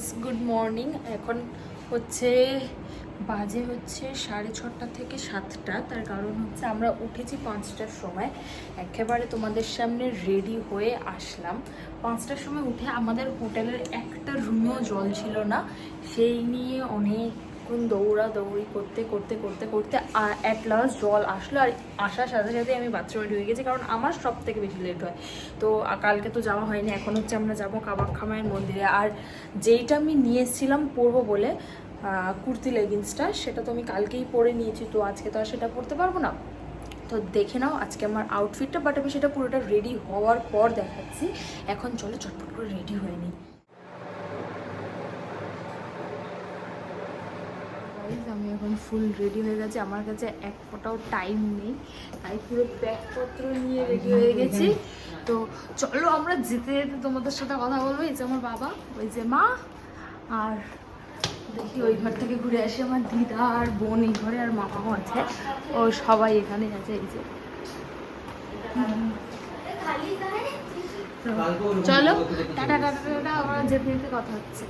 Guys, good morning. এখন বাজে হচ্ছে 6:30 থেকে 7টা। তার কারণ হচ্ছে আমরা উঠেছি 5টার সময়, একেবারে তোমাদের সামনে রেডি হয়ে আসলাম। 5টার সময় উঠে আমাদের হোটেলের একটা রুমেও জল ছিল না, সেই নিয়ে অনেকক্ষণ দৌড়াদৌড়ি করতে করতে করতে করতে অ্যাট লাস্ট জল আসলো। আর আসার সাথে সাথে আমি বাথরুমে ঢুকে গেছি, কারণ আমার সব থেকে বেশি লেট হয়। তো কালকে তো যাওয়া হয়নি, এখন হচ্ছে আমরা যাবো কামাখ্যা মায়ের মন্দিরে। আর যেইটা আমি নিয়ে এসেছিলাম পরবো বলে কুর্তি লেগিংসটা, সেটা তো আমি কালকেই পরে নিয়েছি, তো আজকে তো আর সেটা পরতে পারবো না। তো দেখে নাও আজকে আমার আউটফিটটা, বাট আমি সেটা পুরোটা রেডি হওয়ার পর দেখাচ্ছি। এখন চলো চটপট করে রেডি হয়ে নিই। আমি এখন ফুল রেডি হয়ে গেছি, আমার কাছে এক ফোঁটাও টাইম নেই, তাই পুরো ব্যাগপত্র নিয়ে রেডি হয়ে গেছি। তো চলো আমরা যেতে যেতে তোমাদের সাথে কথা বলবো। এই যে আমার বাবা, ওই যে মা, আর দেখি ওই ঘর থেকে ঘুরে আসি আমার দিদা আর বোন এই ঘরে, আর মামাও আছে, ও সবাই এখানে আছে। এই যে চলো টাটা টাটা টাটা, আমরা যেতে যেতে কথা হচ্ছে।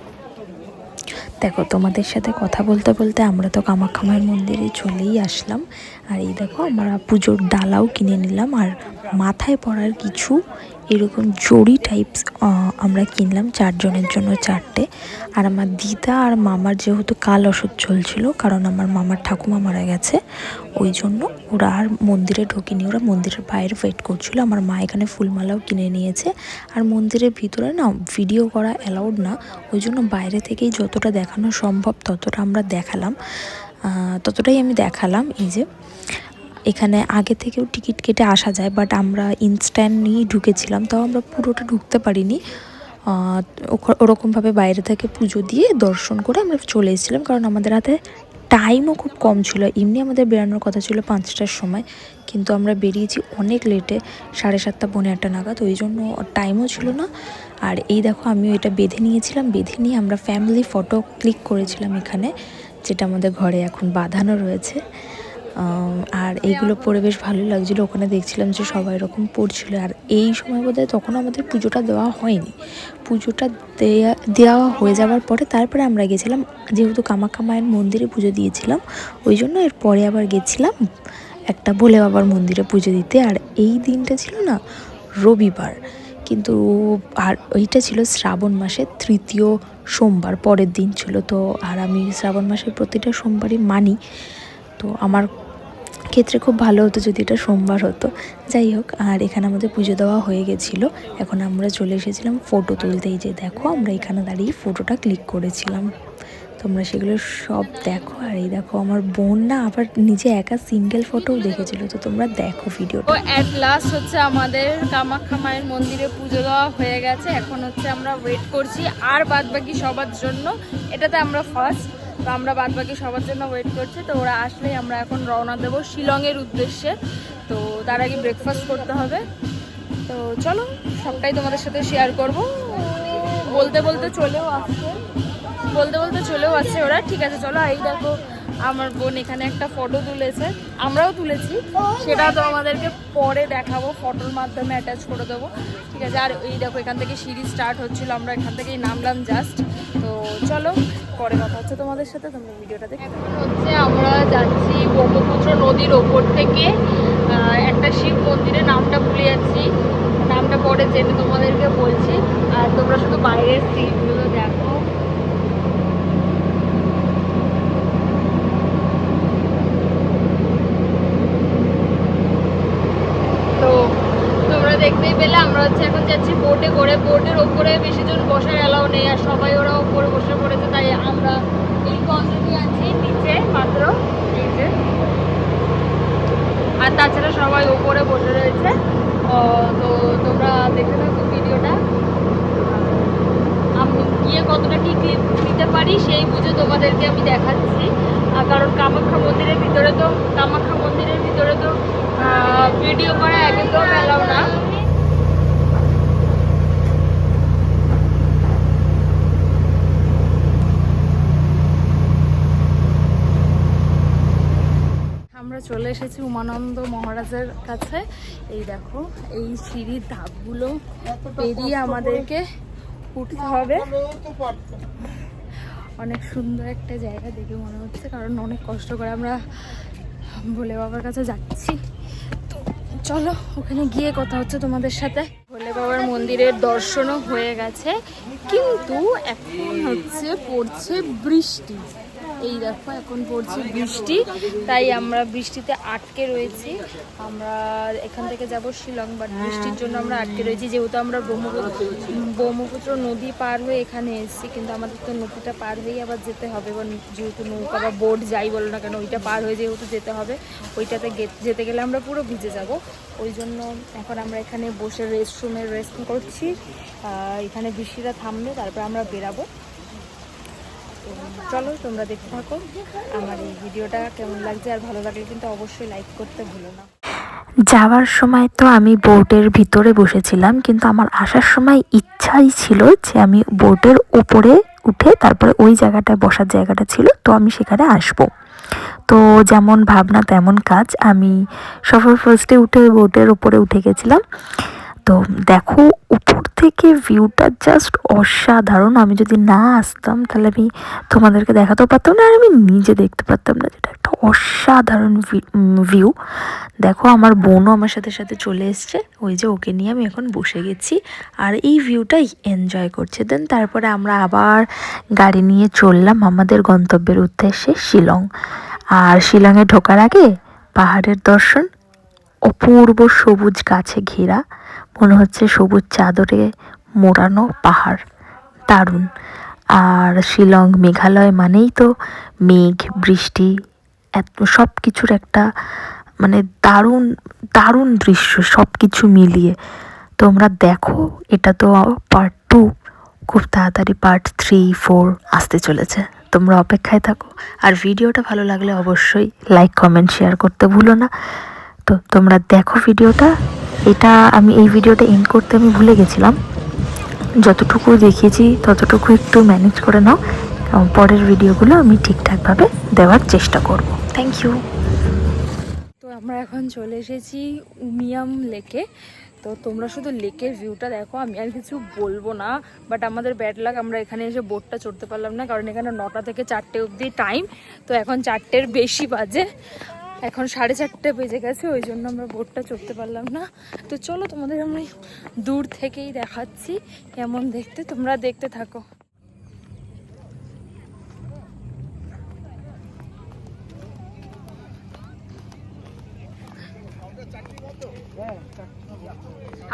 দেখো, তোমাদের সাথে কথা বলতে বলতে আমরা তো কামাখ্যা মায়ের মন্দিরে চলেই আসলাম। আর এই দেখো, আমরা পুজোর ডালাও কিনে নিলাম, আর মাথায় পরার কিছু এরকম জড়ি টাইপস আমরা কিনলাম, 4 জনের জন্য 4টে। আর আমার দিদা আর মামার যেহেতু কাল ওষুধ চলছিল, কারণ আমার মামার ঠাকুমা মারা গেছে, ওই জন্য ওরা আর মন্দিরে ঢোকেনি, ওরা মন্দিরের বাইরে ওয়েট করছিল। আমার মা এখানে ফুলমালাও কিনে নিয়েছে। আর মন্দিরের ভিতরে না ভিডিও করা অ্যালাউড না, ওই জন্য বাইরে থেকেই যতটা দেখানো সম্ভব ততটা আমরা দেখালাম, ততটাই আমি দেখালাম। এই যে এখানে আগে থেকেও টিকিট কেটে আসা যায়, বাট আমরা ইনস্ট্যান্ট নিয়েই ঢুকেছিলাম, তাও আমরা পুরোটা ঢুকতে পারিনি। ওরকমভাবে বাইরে থেকে পুজো দিয়ে দর্শন করে আমরা চলে এসেছিলাম, কারণ আমাদের হাতে টাইমও খুব কম ছিল। এমনি আমাদের বেরানোর কথা ছিল 5টার সময়, কিন্তু আমরা বেরিয়েছি অনেক লেটে, 7:30 পৌনে 8টা নাগাদ, ওই জন্য টাইমও ছিল না। আর এই দেখো, আমিও এটা বেঁধে নিয়েছিলাম, বেঁধে নিয়ে আমরা ফ্যামিলি ফটো ক্লিক করেছিলাম এখানে, যেটা আমাদের ঘরে এখন বাঁধানো রয়েছে। আর এইগুলো পরে বেশ ভালোই লাগছিলো। ওখানে দেখছিলাম যে সবাই এরকম পড়ছিল। আর এই সময় বোধহয় তখন আমাদের পুজোটা দেওয়া হয়নি, পুজোটা দেওয়া হয়ে যাওয়ার পরে তারপরে আমরা গেছিলাম, যেহেতু কামাখ্যা মায়ের মন্দিরে পুজো দিয়েছিলাম, ওই জন্য এরপরে আবার গেছিলাম একটা ভোলে বাবার মন্দিরে পুজো দিতে। আর এই দিনটা ছিল না রবিবার, কিন্তু আর ওইটা ছিল শ্রাবণ মাসের 3য় সোমবার, পরের দিন ছিল। তো আর আমি শ্রাবণ মাসের প্রতিটা সোমবারই মানি, তো আমার ক্ষেত্রে খুব ভালো হতো যদি এটা সোমবার হতো। যাই হোক, আর এখানে আমাদের পুজো দেওয়া হয়ে গেছিলো, এখন আমরা চলে এসেছিলাম ফটো তুলতে। এই যে দেখো, আমরা এখানে দাঁড়িয়ে ফটোটা ক্লিক করেছিলাম, তোমরা সেগুলো সব দেখো। আর এই দেখো, আমার বোন না আবার নিজে একা সিঙ্গেল ফটোও দেখেছিল, তো তোমরা দেখো ভিডিওটা। তো অ্যাট লাস্ট হচ্ছে আমাদের কামাখ্যা মায়ের মন্দিরে পুজো দেওয়া হয়ে গেছে। এখন হচ্ছে আমরা ওয়েট করছি আর বাদবাকি সবার জন্য, এটাতে আমরা ফার্স্ট, তো আমরা বাদবাকি সবার জন্য ওয়েট করছি। তো ওরা আসলেই আমরা এখন রওনা দেবো শিলংয়ের উদ্দেশ্যে। তো তার আগে ব্রেকফাস্ট করতে হবে। তো চলো সবটাই তোমাদের সাথে শেয়ার করব। বলতে বলতে চলেও আসছে ওরা। ঠিক আছে চলো। এই দেখো, আমার বোন এখানে একটা ফটো তুলেছে, আমরাও তুলেছি, সেটা তো আমাদেরকে পরে দেখাবো, ফটোর মাধ্যমে অ্যাটাচ করে দেবো। ঠিক আছে। আর এই দেখো, এখান থেকে সিঁড়ি স্টার্ট হচ্ছিল, আমরা এখান থেকেই নামলাম জাস্ট। তো চলো পরে কথা হচ্ছে তোমাদের সাথে, তোমরা ভিডিওটা দেখো। এখন হচ্ছে আমরা যাচ্ছি ব্রহ্মপুত্র নদীর ওপর থেকে একটা শিব মন্দিরের, নামটা ভুলে যাচ্ছি, নামটা পরে জেনে তোমাদেরকে বলছি। আর তোমরা শুধু বাইরের সিনগুলো দেখো। তো তোমরা দেখতেই পেলে, আমরা হচ্ছে এখন যাচ্ছি বোটে করে। বোটের ওপরে বেশি জন বসার অ্যালাউ নেই, আর সবাই ওরা ওপরে বসে পড়েছে, তাই আমরা এই কজনই আছি নিচে মাত্র, নিচে। আর তাছাড়া সবাই ওপরে বসে রয়েছে। তো তোমরা দেখে থাকো ভিডিওটা, আমি গিয়ে কতটা কি ক্লিপ নিতে পারি সেই বুঝে তোমাদেরকে আমি দেখাচ্ছি। কারণ কামাখ্যা মন্দিরের ভিতরে তো ভিডিও করা একদম অ্যালাউ না। আমরা চলে এসেছি উমানন্দ মহারাজের কাছে। এই দেখো, এই সিঁড়ির ধাপগুলো পেরিয়ে আমাদেরকে উঠতে হবে। অনেক সুন্দর একটা জায়গা দেখে মনে হচ্ছে, কারণ অনেক কষ্ট করে আমরা ভোলে বাবার কাছে যাচ্ছি। তো চলো ওখানে গিয়ে কথা হচ্ছে তোমাদের সাথে। ভোলে বাবার মন্দিরের দর্শনও হয়ে গেছে, কিন্তু এখন হচ্ছে পড়ছে বৃষ্টি। এই দেখো এখন পড়ছে বৃষ্টি, তাই আমরা বৃষ্টিতে আটকে রয়েছি। আমরা এখান থেকে যাব শিলং, বাট বৃষ্টির জন্য আমরা আটকে রয়েছি, যেহেতু আমরা ব্রহ্মপুত্র নদী পার হয়ে এখানে এসেছি, কিন্তু আমাদের তো নদীটা পার হয়েই আবার যেতে হবে, এবং যেহেতু নৌকা বা বোট যাই বলো না কেন ওইটা পার হয়ে যেহেতু যেতে হবে, ওইটাতে যেতে গেলে আমরা পুরো ভিজে যাব। ওই জন্য এখন আমরা এখানে বসে রেস্ট করছি। এখানে বৃষ্টিটা থামবে, তারপর আমরা বেরাবো। চলো তোমরা দেখতে থাকো আমার এই ভিডিওটা কেমন লাগছে, আর ভালো লাগলে কিন্তু অবশ্যই লাইক করতে ভুলো না। যাওয়ার সময় তো আমি বোটের ভিতরে বসেছিলাম, কিন্তু আমার আসার সময় ইচ্ছাই ছিল যে আমি বোটের উপরে উঠে তারপরে ওই জায়গাটায় বসার জায়গাটা ছিল, তো আমি সেখানে আসব। তো যেমন ভাবনা তেমন কাজ, আমি সবার ফার্স্টে উঠে বোটের উপরে উঠে গেছিলাম। তো দেখো উপর থেকে ভিউটা জাস্ট অসাধারণ। আমি যদি না আসতাম তাহলে আমি তোমাদেরকে দেখাতেও পারতাম না, আর আমি নিজে দেখতে পারতাম না, যেটা একটা অসাধারণ ভিউ। দেখো আমার বোনও আমার সাথে সাথে চলে এসছে, ওই যে ওকে নিয়ে আমি এখন বসে গেছি আর এই ভিউটাই এনজয় করছে। দেন তারপরে আমরা আবার গাড়ি নিয়ে চললাম আমাদের গন্তব্যের উদ্দেশ্যে শিলং। আর শিলংয়ে ঢোকার আগে পাহাড়ের দর্শন, অপূর্ব সবুজ গাছে ঘেরা, মনে হচ্ছে সবুজ চাদরে মোড়ানো পাহাড়, দারুণ। আর শিলং মেঘালয় মানেই তো মেঘ, বৃষ্টি, এত সব কিছুর একটা মানে দারুণ দারুণ দৃশ্য, সব কিছু মিলিয়ে। তোমরা দেখো, এটা তো পার্ট 2, খুব তাড়াতাড়ি পার্ট 3, 4 আসতে চলেছে। তোমরা অপেক্ষায় থাকো, আর ভিডিওটা ভালো লাগলে অবশ্যই লাইক, কমেন্ট, শেয়ার করতে ভুলো না। তো তোমরা দেখো ভিডিওটা। এটা আমি এই ভিডিওটা এন্ড করতে আমি ভুলে গেছিলাম, যতটুকু দেখিয়েছি ততটুকু একটু ম্যানেজ করে নাও, পরের ভিডিওগুলো আমি ঠিকঠাকভাবে দেওয়ার চেষ্টা করব। Thank you. তো আমরা এখন চলে এসেছি উমিয়াম লেকে। তো তোমরা শুধু লেকের ভিউটা দেখো, আমি আর কিছু বলবো না। বাট আমাদের ব্যাড লাক, আমরা এখানে এসে বোটটা চড়তে পারলাম না, কারণ এখানে 9টা থেকে 4টে অবধি টাইম। তো এখন 4টের বেশি বাজে, এখন 4:30 বেজে গেছে, ওই জন্য আমরা বোটটা চড়তে পারলাম না। তো চলো তোমাদের আমি দূর থেকেই দেখাচ্ছি কেমন দেখতে, তোমরা দেখতে থাকো।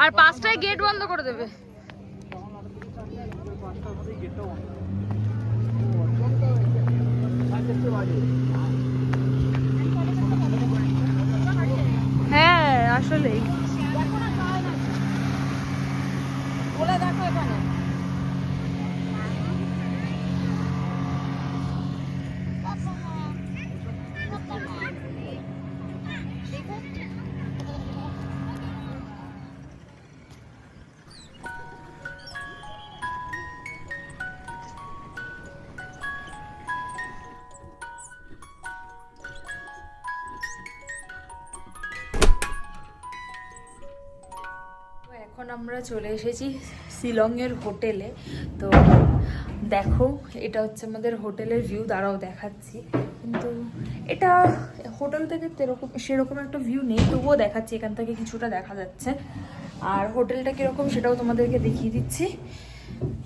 আর 5টায় গেট বন্ধ করে দেবে। হ্যাঁ আসলেই বলে দেখো এখানে। এখন আমরা চলে এসেছি শিলংয়ের হোটেলে। তো দেখো এটা হচ্ছে আমাদের হোটেলের ভিউ, দাঁড়াও দেখাচ্ছি। কিন্তু এটা হোটেল থেকে সেরকম একটা ভিউ নেই, তবুও দেখাচ্ছি, এখান থেকে কিছুটা দেখা যাচ্ছে। আর হোটেলটা কীরকম সেটাও তোমাদেরকে দেখিয়ে দিচ্ছি।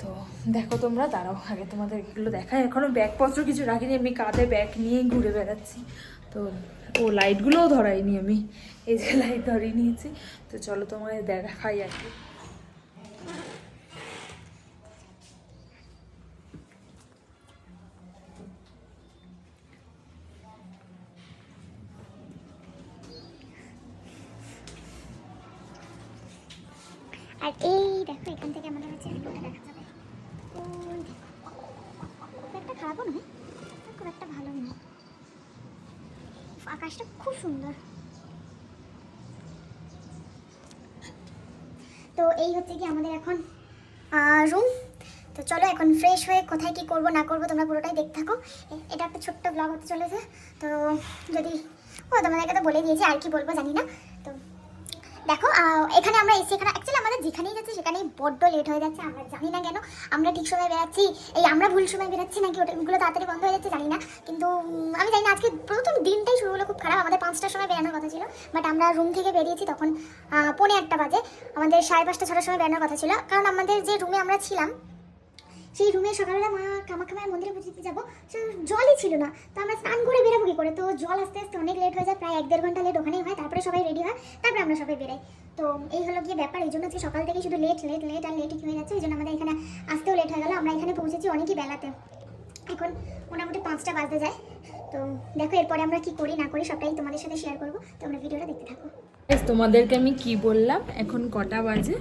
তো দেখো তোমরা, দাঁড়াও আগে তোমাদের এগুলো দেখায়। এখনও ব্যাগপত্র কিছু রাখিনি, আমি কাঁধে ব্যাগ নিয়েই ঘুরে বেড়াচ্ছি। তো ও লাইটগুলোও ধরাইনি, আমি এই যে লাইট ধরিয়ে নিয়েছি। তো চলো তোমাদের দেখাই আর কি। আর এই দেখো এখান থেকে আমাদের হচ্ছে ভিউটা দেখা যাবে। খুব একটা খারাপও নয়, খুব একটা ভালো নয়, আকাশটা খুব সুন্দর। তো এই হচ্ছে কি আমাদের এখন রুম। তো চলো এখন ফ্রেশ হয়ে কোথায় কি করব না করব তোমরা পুরোটাই দেখতে থাকো। এটা একটা ছোট্ট ব্লগ হতে চলেছে। তো যদি তোমাদেরকে তো বলে দিয়েছি, আর কি বলবো জানি না। তো দেখো এখানে আমরা এসে এখানে অ্যাকচুয়ালি আমাদের যেখানেই যাচ্ছি সেখানেই বড্ড লেট হয়ে যাচ্ছে। আমরা জানি না কেন আমরা ঠিক সময় বেরাচ্ছি, আমরা ভুল সময় বেরাচ্ছি নাকি ওগুলো তাড়াতাড়ি বন্ধ হয়ে যাচ্ছে জানি না। কিন্তু আমি জানি না, আজকে প্রথম দিনটাই শুরু হলো খুব খারাপ। আমাদের 5টার সময় বেরানোর কথা ছিল, বাট আমরা রুম থেকে বেরিয়েছি তখন 1:45 বাজে। আমাদের 5:30 6টার সময় বেরানোর কথা ছিল, কারণ আমাদের যে রুমে আমরা ছিলাম সেই রুমে সকালবেলা মা কামাখ্যা মায়ের মন্দিরে পুজো দিতে যাবো, জলই ছিল না। তো আমরা স্নান করে বেরাবো কি করে? তো জল আস্তে আস্তে অনেক লেট হয়ে যায়, প্রায় 1-1.5 ঘন্টা লেট ওখানেই হয়। তারপরে সবাই রেডি হয়, তারপরে আমরা সবাই বেরাই। তো এই হলো গিয়ে ব্যাপার। এই জন্য আজকে সকাল থেকে শুধু লেট লেট লেট আর লেটই হয়ে যাচ্ছে। এই জন্য আমাদের এখানে আসতেও লেট হয়ে গেল। আমরা এখানে পৌঁছেছি অনেকই বেলাতে, এখন মোটামুটি 5টা বাজতে যায়। তো দেখো এরপরে আমরা কি করি না করি সবটাই তোমাদের সাথে শেয়ার করবো। তোমরা ভিডিওটা দেখতে থাকো। তোমাদেরকে আমি কি বললাম, এখন কটা বাজে?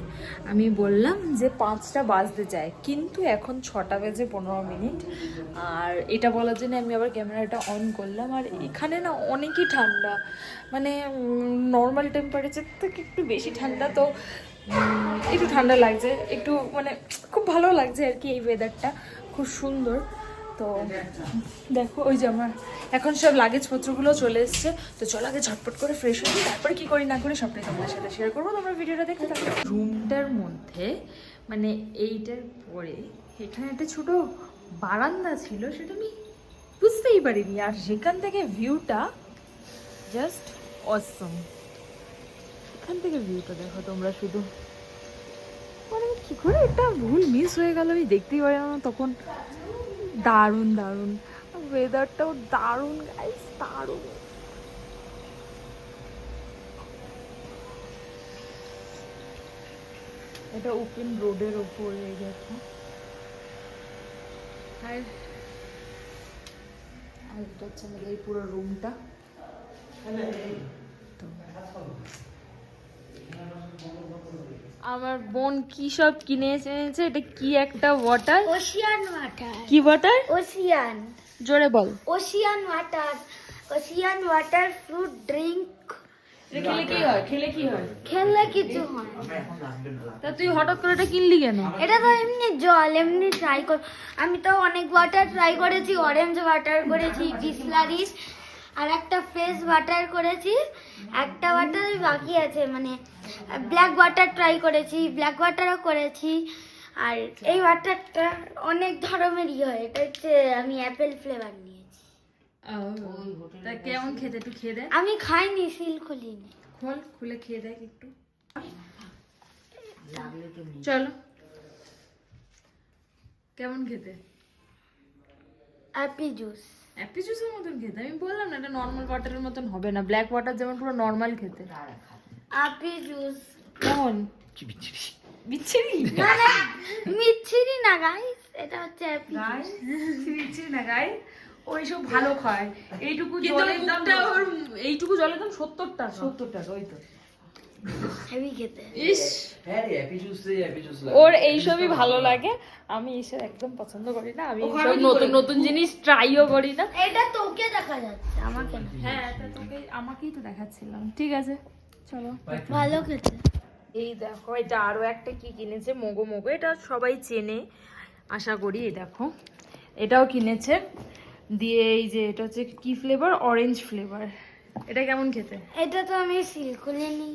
আমি বললাম যে 5টা বাজতে যায়, কিন্তু এখন 6টা বেজে 15 মিনিট। আর এটা বলার জন্য আমি আবার ক্যামেরাটা অন করলাম। আর এখানে না অনেকই ঠান্ডা, মানে নর্মাল টেম্পারেচার থেকে একটু বেশি ঠান্ডা। তো একটু ঠান্ডা লাগছে, একটু মানে খুব ভালো লাগছে আর কি। এই ওয়েদারটা খুব সুন্দর। তো দেখো ওই যে আমার এখন সব লাগেজপত্রগুলো চলে এসছে। তো চলো আগে ঝটপট করে ফ্রেশ হয়ে যাই, তারপর কি করি না করি সবটাই তোমাদের সাথে শেয়ার করবো। তোমরা ভিডিওটা দেখতে থাকো। রুমটার মধ্যে মানে এইটার পরে এখানে একটা ছোট বারান্দা ছিল, সেটা আমি বুঝতেই পারিনি। আর সেখান থেকে ভিউটা জাস্ট অসম। এখান থেকে ভিউটা দেখো তোমরা শুধু, মানে কি করে এটা ভুল মিস হয়ে গেল আমি দেখতেই পারি না তখন। দারুণ দারুণ ওয়েদারটাও দারুণ গাইস, দারুণ। এটা ওপেন রোডের ওপরে গেছে। আর এটা হচ্ছে আমাদের এই পুরো রুমটা। আমার বোন কি সব কিনে এনেছে। এটা কি একটা ওয়াটার? Ocean water. কি ওয়াটার? ওশিয়ান। জোরে বল। Ocean water. Ocean water fruit drink. খেলে কি হয়? খেলে কি হয়? খেললে কিছু হয়। তা তুই হঠাৎ করে এটা কিনলি কেন? এটা তো এমনি জল, এমনি ট্রাই কর। আমি তো অনেক ওয়াটার ট্রাই করেছি, অরেঞ্জ ওয়াটার করেছি, বিসলারিস, আর একটা ফ্রেশ ওয়াটার করেছি। একটা ওয়াটার বাকি আছে, মানে ব্ল্যাক ওয়াটার ট্রাই করেছি, ব্ল্যাক ওয়াটারও করেছি। আর এই ওয়াটারটা অনেক ধরনেরই হয়। এটা হচ্ছে আমি অ্যাপেল ফ্লেভার নিয়েছি। তা কেমন খেতে? একটু খেয়ে দেখ। আমি খাইনি, সিল খুলিনি। খুলে খেয়ে দেখ একটু। চলো, কেমন খেতে? Appy juice. অ্যাপি জুসের মতন খেতে? আমি বললাম না এটা নর্মাল ওয়াটারের মতন হবে না। ব্ল্যাক ওয়াটার যেমন পুরো নর্মাল খেতে। অ্যাপি জুস কেমন? বিচ্ছিরি? না না, মিচ্ছিরি না গাইস, এটা হচ্ছে অ্যাপি জুস। বিচ্ছিরি না গাই, ওইসব ভালো খায়। এইটুকু জলের দামটা, ওর এইটুকু জলের দাম 70 টাকা। 70 টাকা, ওই তো হেভি খেতে। ইস, ওর এইসবই ভালো লাগে। আমি এইসব একদম পছন্দ করি না। আমি এইসব নতুন নতুন জিনিস ট্রাইও করি না। এটা তোকে দেখা যাচ্ছে, আমাকে না। হ্যাঁ, আমাকেই তো দেখাচ্ছিলাম। ঠিক আছে চলো। ভালো খেতে। এই দেখো, এটা আরো একটা কি কিনেছে, মোগো মোগো। এটা সবাই চেনে আশা করি। এই দেখো, এটাও কিনেছে। দিয়ে এই যে এটা হচ্ছে কি ফ্লেভার? Orange flavour. এটা কেমন খেতে? এটা তো আমি সিল খুলিনি।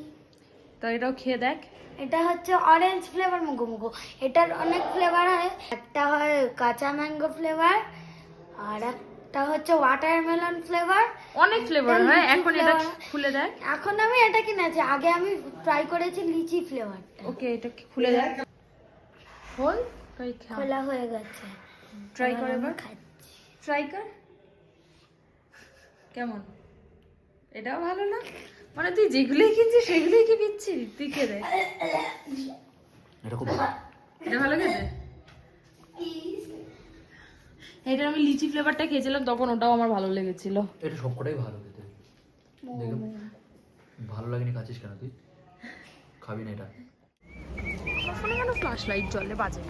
তো এটাও খেয়ে দেখ। এটা হচ্ছে অরেঞ্জ ফ্লেভার মুগো মুগো। এটার অনেক ফ্লেভার হয়। একটা হয় কাঁচা ম্যাঙ্গো ফ্লেভার, আর একটা হচ্ছে ওয়াটারমেলন ফ্লেভার। অনেক ফ্লেভার হয়। এখন এটা খুলে দেখ। এখন আমি এটা কিনেছি, আগে আমি ট্রাই করেছি লিচি ফ্লেভারটা। ওকে, এটা খুলে দেখ। খোল, তাই খা। খোলা হয়ে গেছে। ট্রাই করে এবার। খাচ্ছি। ট্রাই কর। কেমন? এটাও ভালো না? মানে তুই যেগুলোই কিনছিস সেগুলোই কি পিচ্ছিস? তুই খেয়ে দেখ। এটা খুব ভালো। এটা ভালো খেতে? এটা আমি লিচি ফ্লেভারটা খেয়েছিলাম তখন, ওটাও আমার ভালো লেগেছিল। এটা সবকটাই ভালো খেতে। ভালো লাগেনি খাচ্ছিস কেন তুই? খাবি না এটা? ফোনে কেন ফ্ল্যাশ লাইট জ্বলে? বাজে।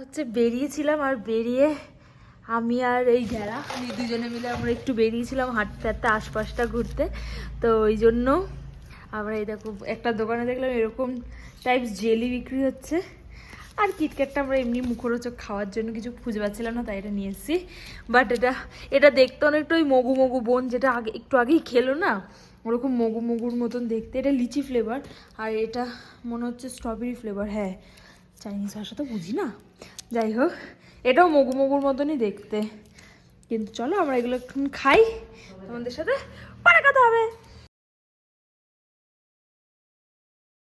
হচ্ছে বেরিয়েছিলাম, আর বেরিয়ে আমি আর এই ঘেরা দুজনে মিলে আমরা একটু বেরিয়েছিলাম হাঁটতে হাঁটতে আশপাশটা ঘুরতে। তো ওই জন্য আমরা এই দেখো একটা দোকানে দেখলাম এরকম টাইপস জেলি বিক্রি হচ্ছে। আর কিটক্যাটটা আমরা এমনি মুখরোচক খাওয়ার জন্য কিছু খুঁজে পাচ্ছিলাম না, তাই এটা নিয়ে এসেছি। বাট এটা দেখতে অনেকটা ওই মগু মগু বোন যেটা একটু আগেই খেলো না, ওরকম মগু মগুর মতন দেখতে। এটা লিচি ফ্লেভার আর এটা মনে হচ্ছে স্ট্রবেরি ফ্লেভার। হ্যাঁ, চাইনিজ ভাষা তো বুঝি না, যাই হোক এটাও মগু মগুর মতনই দেখতে। কিন্তু চলো আমরা এগুলো একটু খাই, তোমাদের সাথে পরে কথা হবে।